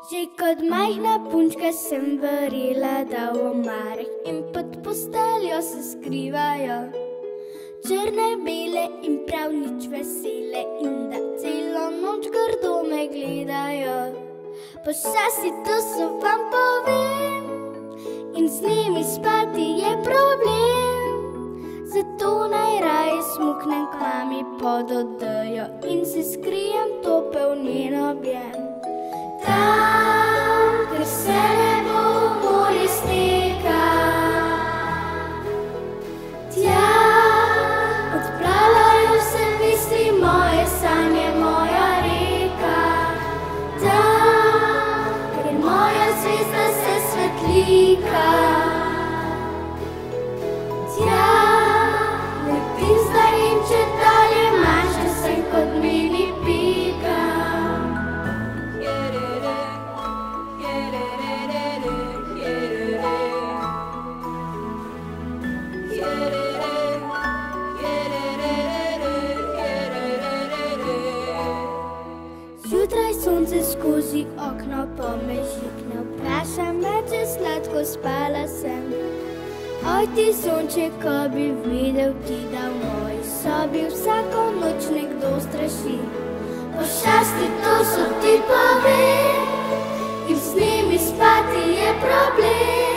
Že kot majhna punčka sem verjela, da v omarah in pod posteljo se skrivajo črne, bele in prav nič vesele, in da celo noč grdo me gledajo. Pošasti, to se vam povem, in z njimi spati je problem. Zato najraje smuknem k mami pod odejo in se skrijem topel njen objem. Tam, kjer se nebo morje steka, tja odpravljajo se misli moje, sanje moja reka. Tam, kjer moja zvezda se svetlika, tja letim zdaj, in če dalje manjša sem kot mini pika. Zjutraj sonce skozi okno po me žikne, vpraša me, če sladko spala sem. Oj ti sonče, ko bi videl ti, da v moji sobi vsako noč nekdo straši. Pošasti, to so ti povem, in z njimi spati je problem.